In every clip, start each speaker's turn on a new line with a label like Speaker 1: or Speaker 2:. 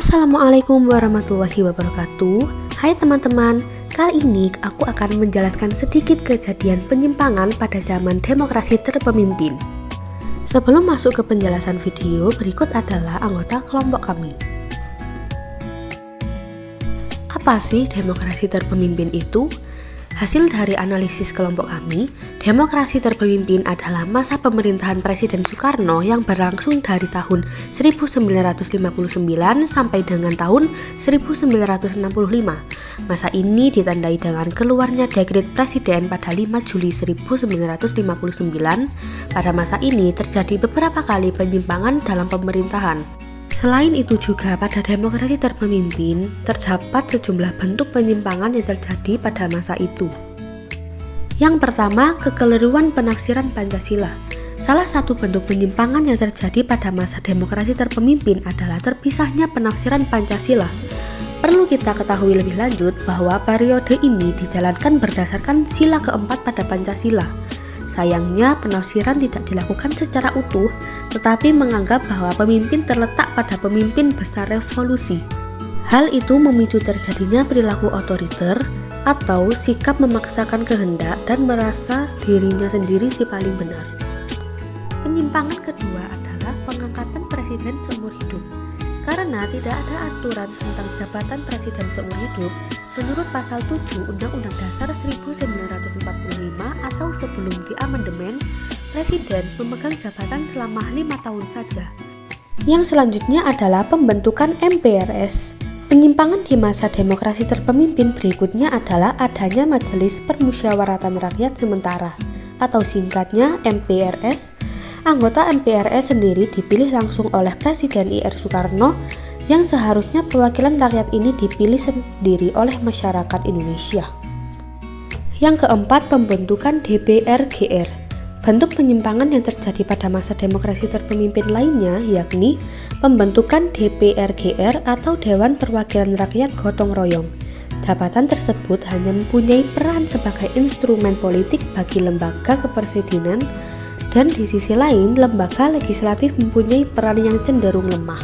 Speaker 1: Assalamualaikum warahmatullahi wabarakatuh. Hai teman-teman, kali ini aku akan menjelaskan sedikit kejadian penyimpangan pada zaman demokrasi terpemimpin. Sebelum masuk ke penjelasan video, berikut adalah anggota kelompok kami. Apa sih demokrasi terpemimpin itu? Hasil dari analisis kelompok kami, demokrasi terpemimpin adalah masa pemerintahan Presiden Soekarno yang berlangsung dari tahun 1959 sampai dengan tahun 1965. Masa ini ditandai dengan keluarnya dekret Presiden pada 5 Juli 1959. Pada masa ini terjadi beberapa kali penyimpangan dalam pemerintahan. Selain itu juga pada demokrasi terpemimpin, terdapat sejumlah bentuk penyimpangan yang terjadi pada masa itu. Yang pertama, kekeliruan penafsiran Pancasila. Salah satu bentuk penyimpangan yang terjadi pada masa demokrasi terpemimpin adalah terpisahnya penafsiran Pancasila. Perlu kita ketahui lebih lanjut bahwa periode ini dijalankan berdasarkan sila keempat pada Pancasila. Sayangnya, penafsiran tidak dilakukan secara utuh, tetapi menganggap bahwa pemimpin terletak pada pemimpin besar revolusi. Hal itu memicu terjadinya perilaku otoriter atau sikap memaksakan kehendak dan merasa dirinya sendiri si paling benar. Penyimpangan kedua adalah pengangkatan presiden seumur hidup. Karena tidak ada aturan tentang jabatan presiden seumur hidup, menurut pasal 7 Undang-Undang Dasar 1945 atau sebelum diamandemen, presiden memegang jabatan selama 5 tahun saja. Yang selanjutnya adalah pembentukan MPRS. Penyimpangan di masa demokrasi terpemimpin berikutnya adalah adanya Majelis Permusyawaratan Rakyat Sementara atau singkatnya MPRS. Anggota MPRS sendiri dipilih langsung oleh Presiden I.R. Soekarno yang seharusnya perwakilan rakyat ini dipilih sendiri oleh masyarakat Indonesia. Yang keempat, pembentukan DPR-GR. Bentuk penyimpangan yang terjadi pada masa demokrasi terpemimpin lainnya yakni pembentukan DPR-GR atau Dewan Perwakilan Rakyat Gotong Royong. Jabatan tersebut hanya mempunyai peran sebagai instrumen politik bagi lembaga kepresidenan, dan di sisi lain, lembaga legislatif mempunyai peran yang cenderung lemah.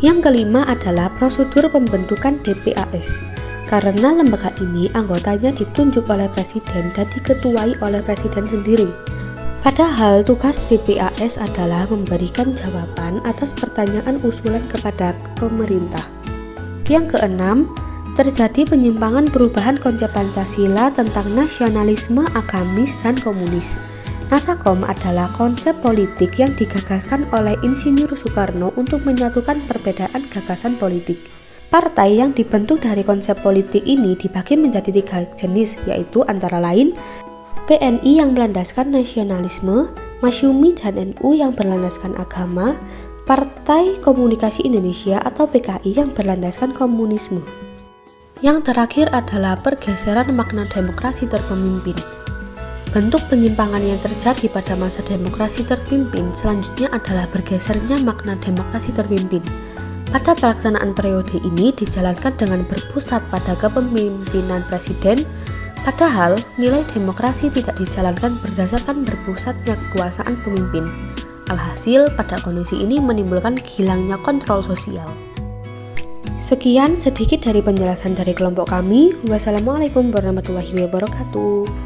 Speaker 1: Yang kelima adalah prosedur pembentukan DPAS. Karena lembaga ini anggotanya ditunjuk oleh presiden dan diketuai oleh presiden sendiri. Padahal tugas DPAS adalah memberikan jawaban atas pertanyaan usulan kepada pemerintah. Yang keenam, terjadi penyimpangan perubahan konsep Pancasila tentang nasionalisme, agamis, dan komunis. Nasakom adalah konsep politik yang digagaskan oleh Insinyur Soekarno untuk menyatukan perbedaan gagasan politik. Partai yang dibentuk dari konsep politik ini dibagi menjadi 3 jenis, yaitu antara lain PNI yang berlandaskan nasionalisme, Masyumi dan NU yang berlandaskan agama, Partai Komunikasi Indonesia atau PKI yang berlandaskan komunisme. Yang terakhir adalah pergeseran makna demokrasi terpemimpin. Bentuk penyimpangan yang terjadi pada masa demokrasi terpimpin selanjutnya adalah bergesernya makna demokrasi terpimpin. Pada pelaksanaan periode ini dijalankan dengan berpusat pada kepemimpinan presiden, padahal nilai demokrasi tidak dijalankan berdasarkan berpusatnya kekuasaan pemimpin. Alhasil, pada kondisi ini menimbulkan hilangnya kontrol sosial. Sekian sedikit dari penjelasan dari kelompok kami. Wassalamualaikum warahmatullahi wabarakatuh.